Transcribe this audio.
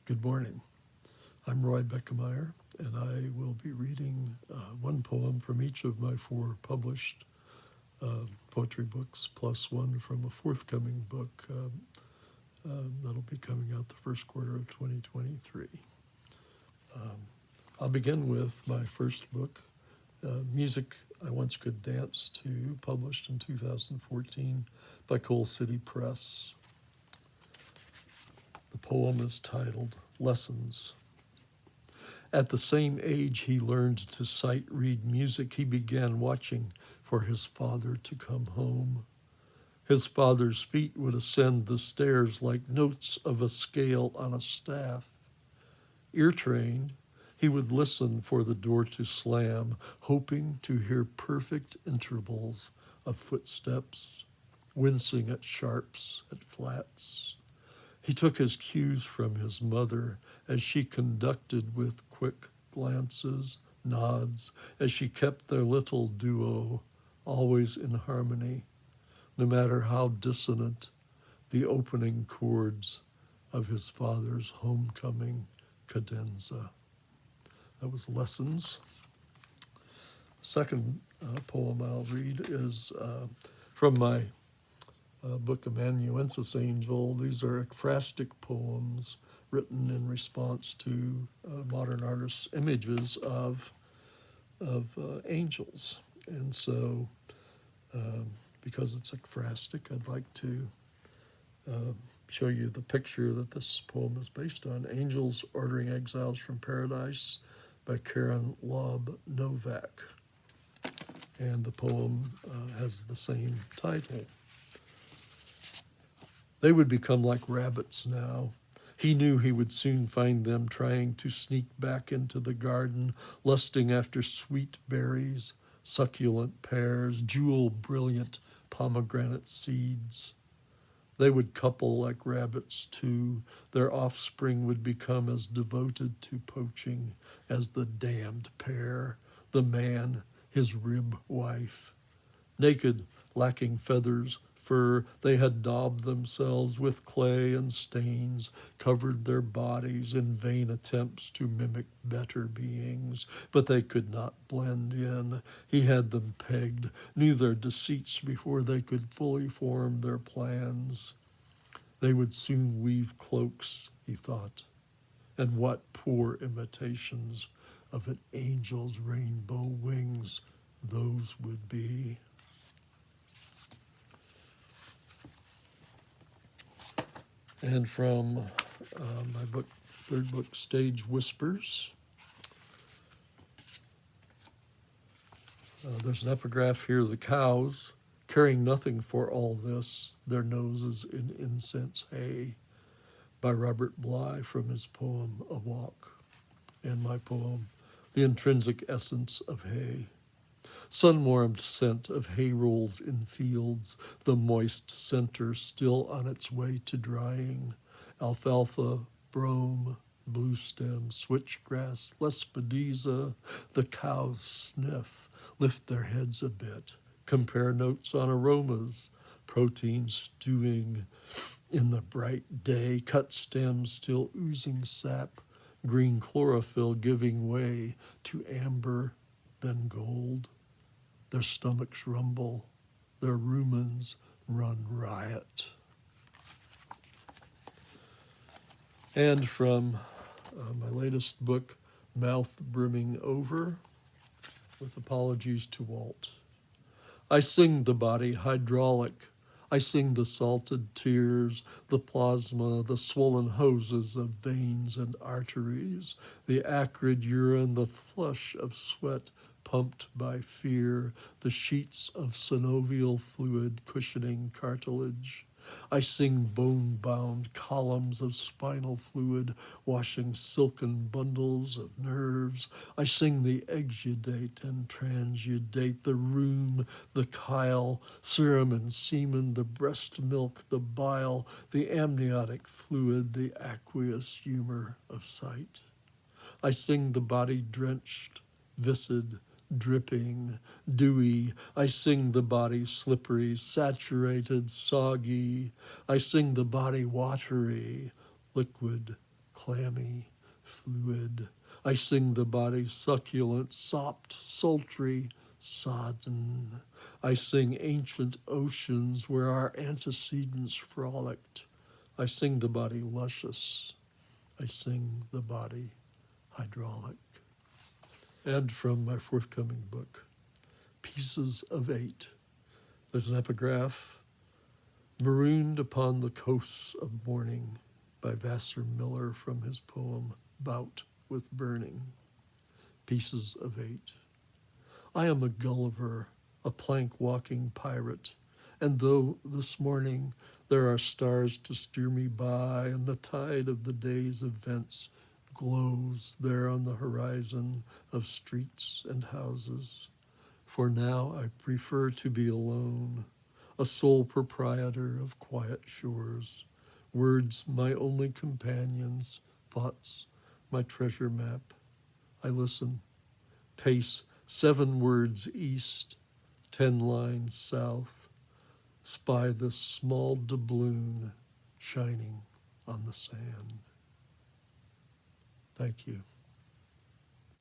Good morning. I'm Roy Beckemeyer, and I will be reading one poem from each of my four published poetry books, plus one from a forthcoming book that'll be coming out the first quarter of 2023. I'll begin with my first book, Music I Once Could Dance To, published in 2014 by Coal City Press. The poem is titled Lessons. At the same age he learned to sight read music, he began watching for his father to come home. His father's feet would ascend the stairs like notes of a scale on a staff. Ear-trained, he would listen for the door to slam, hoping to hear perfect intervals of footsteps, wincing at sharps, at flats. He took his cues from his mother as she conducted with quick glances, nods, as she kept their little duo always in harmony, no matter how dissonant the opening chords of his father's homecoming cadenza. That was Lessons. Second poem I'll read is from my book Amanuensis Angel. These are ekphrastic poems written in response to modern artists' images of angels. And so, because it's ekphrastic, I'd like to show you the picture that this poem is based on. Angels Ordering Exiles from Paradise by Karen Lobb Novak. And the poem has the same title. They would become like rabbits now. He knew he would soon find them trying to sneak back into the garden, lusting after sweet berries, succulent pears, jewel-brilliant pomegranate seeds. They would couple like rabbits too. Their offspring would become as devoted to poaching as the damned pair, the man, his rib wife. Naked, lacking feathers, fur, they had daubed themselves with clay and stains, covered their bodies in vain attempts to mimic better beings, but they could not blend in. He had them pegged, knew their deceits before they could fully form their plans. They would soon weave cloaks, he thought, and what poor imitations of an angel's rainbow wings those would be. And from my book, third book, Stage Whispers, there's an epigraph here. The cows, caring nothing for all this, their noses in incense hay, by Robert Bly from his poem A Walk. And my poem, The Intrinsic Essence of Hay. Sun-warmed scent of hay rolls in fields, the moist center still on its way to drying. Alfalfa, brome, blue stem, switchgrass, lespedeza. The cows sniff, lift their heads a bit, compare notes on aromas, protein stewing in the bright day, cut stems still oozing sap, green chlorophyll giving way to amber, then gold. Their stomachs rumble, their rumens run riot. And from my latest book, Mouth Brimming Over, with apologies to Walt. I sing the body hydraulic. I sing the salted tears, the plasma, the swollen hoses of veins and arteries, the acrid urine, the flush of sweat pumped by fear, the sheets of synovial fluid cushioning cartilage. I sing bone-bound columns of spinal fluid washing silken bundles of nerves. I sing the exudate and transudate, the rheum, the chyle, serum and semen, the breast milk, the bile, the amniotic fluid, the aqueous humor of sight. I sing the body drenched, viscid, dripping, dewy. I sing the body slippery, saturated, soggy. I sing the body watery, liquid, clammy, fluid. I sing the body succulent, sopped, sultry, sodden. I sing ancient oceans where our antecedents frolicked. I sing the body luscious. I sing the body hydraulic. And from my forthcoming book, Pieces of Eight, there's an epigraph, Marooned upon the Coasts of Morning by Vassar Miller from his poem Bout with Burning. Pieces of Eight. I am a Gulliver, a plank-walking pirate, and though this morning there are stars to steer me by, and the tide of the day's events glows there on the horizon of streets and houses, for now I prefer to be alone, a sole proprietor of quiet shores, words my only companions, thoughts my treasure map. I listen, pace 7 words east, 10 lines south, spy the small doubloon shining on the sand. Thank you.